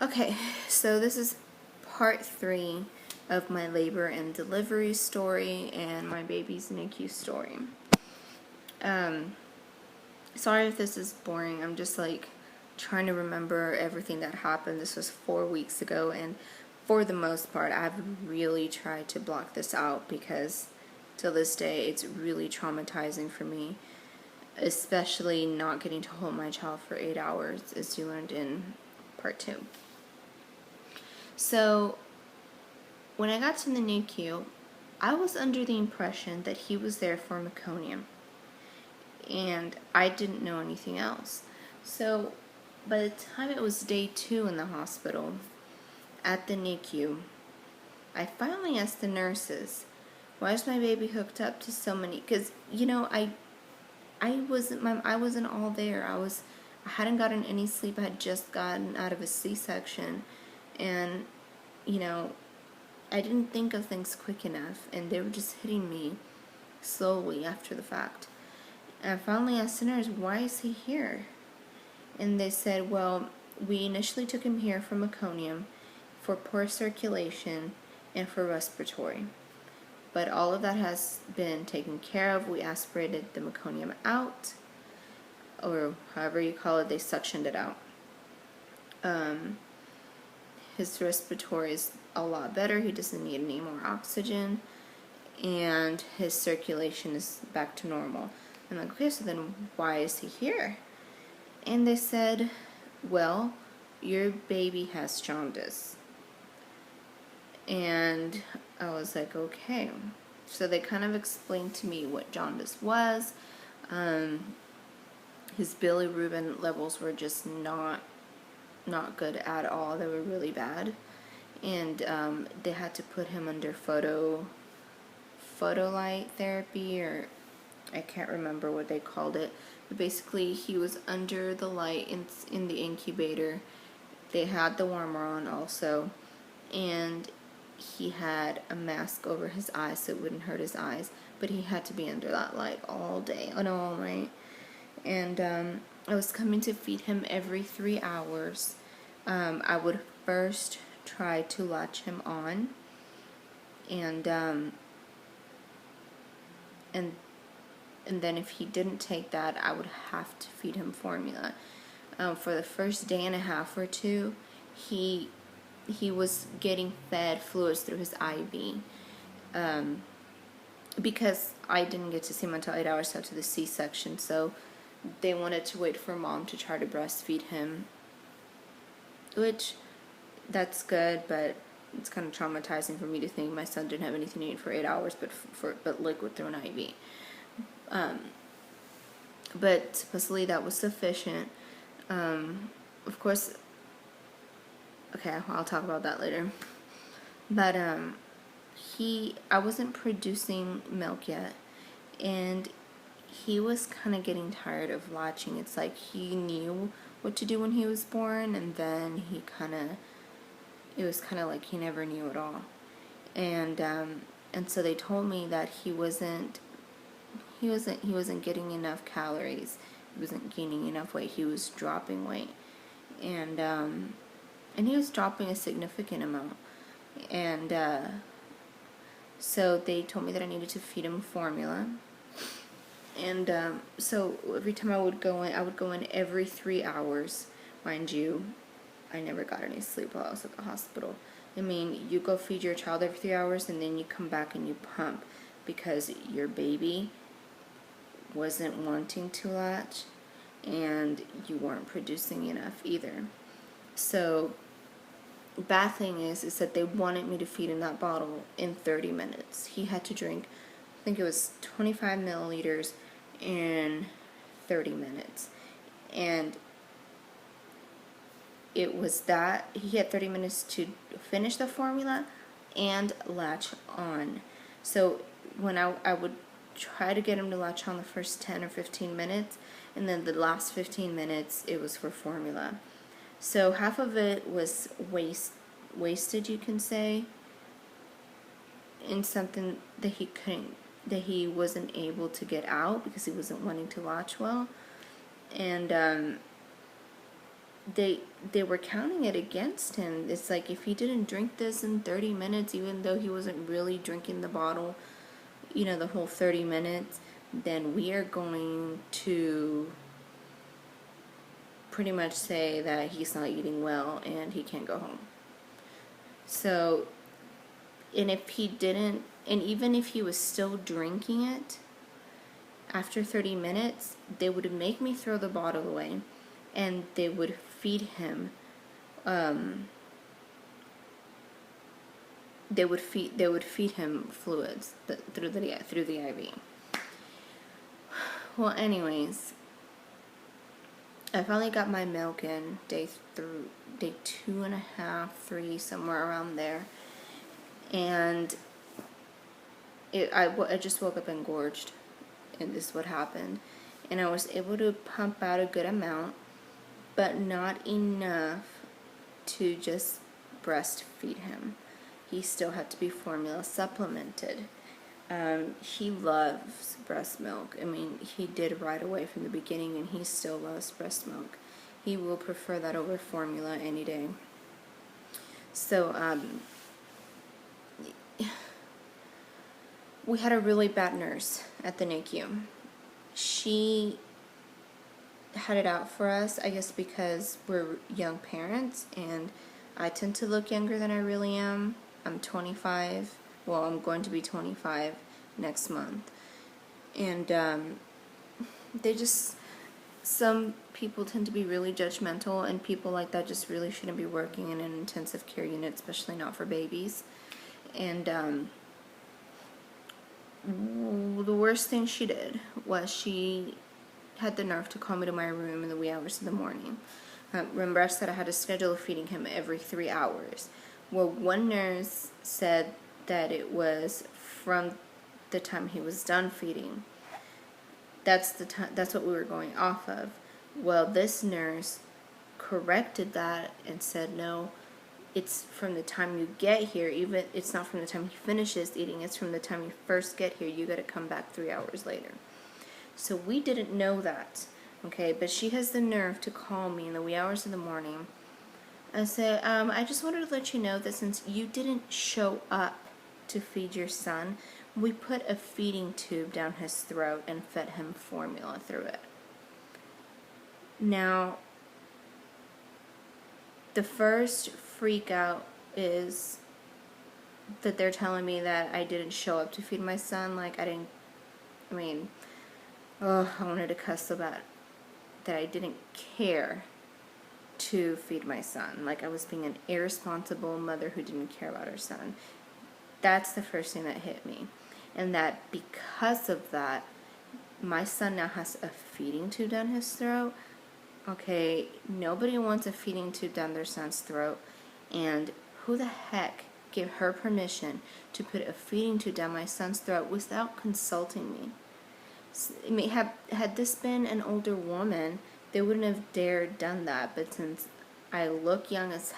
Okay, so this is part 3 of my labor and delivery story and my baby's NICU story. Sorry if this is boring. I'm just like trying to remember everything that happened. This was 4 weeks ago, and for the most part, I've really tried to block this out because to this day, it's really traumatizing for me, especially not getting to hold my child for 8 hours, as you learned in part 2. So, when I got to the NICU, I was under the impression that he was there for meconium, and I didn't know anything else. So, by the time it was day 2 in the hospital, at the NICU, I finally asked the nurses, why is my baby hooked up to so many? Because, I wasn't all there. I hadn't gotten any sleep. I had just gotten out of a C-section, and I didn't think of things quick enough, and they were just hitting me slowly after the fact. And I finally asked the nurse, why is he here? And they said, well, we initially took him here for meconium, for poor circulation, and for respiratory. But all of that has been taken care of. We aspirated the meconium out, or however you call it, they suctioned it out. His respiratory is a lot better. He doesn't need any more oxygen, and his circulation is back to normal. I'm like, okay, so then why is he here? And they said, well, your baby has jaundice. And I was like, okay. So they kind of explained to me what jaundice was. His bilirubin levels were just not good at all. They were really bad. And they had to put him under photolight therapy, or I can't remember what they called it. But basically, he was under the light in the incubator. They had the warmer on also, and he had a mask over his eyes so it wouldn't hurt his eyes, but he had to be under that light all day and all night. And I was coming to feed him every 3 hours. I would first try to latch him on, and then if he didn't take that, I would have to feed him formula. For the first day and a half or two, he was getting fed fluids through his IV. Because I didn't get to see him until 8 hours after the C-section, so they wanted to wait for mom to try to breastfeed him, which that's good, but it's kind of traumatizing for me to think my son didn't have anything to eat for 8 hours, but liquid through an IV. But supposedly that was sufficient. Of course, okay, I'll talk about that later. But I wasn't producing milk yet, and he was kind of getting tired of latching. It's like he knew what to do when he was born, and then it was kind of like he never knew at all. And so they told me that he wasn't getting enough calories. He wasn't gaining enough weight. He was dropping weight, and he was dropping a significant amount. And so they told me that I needed to feed him formula. And so every time I would go in every 3 hours. Mind you, I never got any sleep while I was at the hospital. I mean, you go feed your child every 3 hours, and then you come back and you pump because your baby wasn't wanting to latch, and you weren't producing enough either. So the bad thing is that they wanted me to feed him that bottle in 30 minutes. He had to drink, I think it was 25 milliliters in 30 minutes. And it was that he had 30 minutes to finish the formula and latch on. So when I would try to get him to latch on the first 10 or 15 minutes, and then the last 15 minutes it was for formula. So half of it was wasted, you can say, in something that he wasn't able to get out because he wasn't wanting to latch well. And they were counting it against him. It's like, if he didn't drink this in 30 minutes, even though he wasn't really drinking the bottle, the whole 30 minutes, then we are going to pretty much say that he's not eating well and he can't go home. So, and if he didn't, and even if he was still drinking it, after 30 minutes, they would make me throw the bottle away, and they would feed him. They would feed him fluids through the IV. Well, anyways, I finally got my milk in day 2.5, 3, somewhere around there, and I just woke up engorged, and this is what happened. And I was able to pump out a good amount, but not enough to just breastfeed him. He still had to be formula supplemented. He loves breast milk. I mean, he did right away from the beginning, and he still loves breast milk. He will prefer that over formula any day. So, we had a really bad nurse at the NICU. She had it out for us, I guess because we're young parents, and I tend to look younger than I really am. I'm 25. Well, I'm going to be 25 next month. And some people tend to be really judgmental, and people like that just really shouldn't be working in an intensive care unit, especially not for babies. And the worst thing she did was she had the nerve to call me to my room in the wee hours of the morning. Remember, I said I had to schedule feeding him every 3 hours. Well, one nurse said that it was from the time he was done feeding. That's what we were going off of. Well, this nurse corrected that and said, no, it's from the time you get here. Even it's not from the time he finishes eating, it's from the time you first get here. You got to come back 3 hours later. So we didn't know that, okay? But she has the nerve to call me in the wee hours of the morning and say, I just wanted to let you know that since you didn't show up to feed your son, we put a feeding tube down his throat and fed him formula through it. Now, the first freak out is that they're telling me that I didn't show up to feed my son. Like, I wanted to cuss so bad that I didn't care to feed my son. Like, I was being an irresponsible mother who didn't care about her son. That's the first thing that hit me. And that because of that, my son now has a feeding tube down his throat. Okay, nobody wants a feeding tube down their son's throat. And who the heck gave her permission to put a feeding tube down my son's throat without consulting me? I mean, had this been an older woman, they wouldn't have dared done that. But since I look young as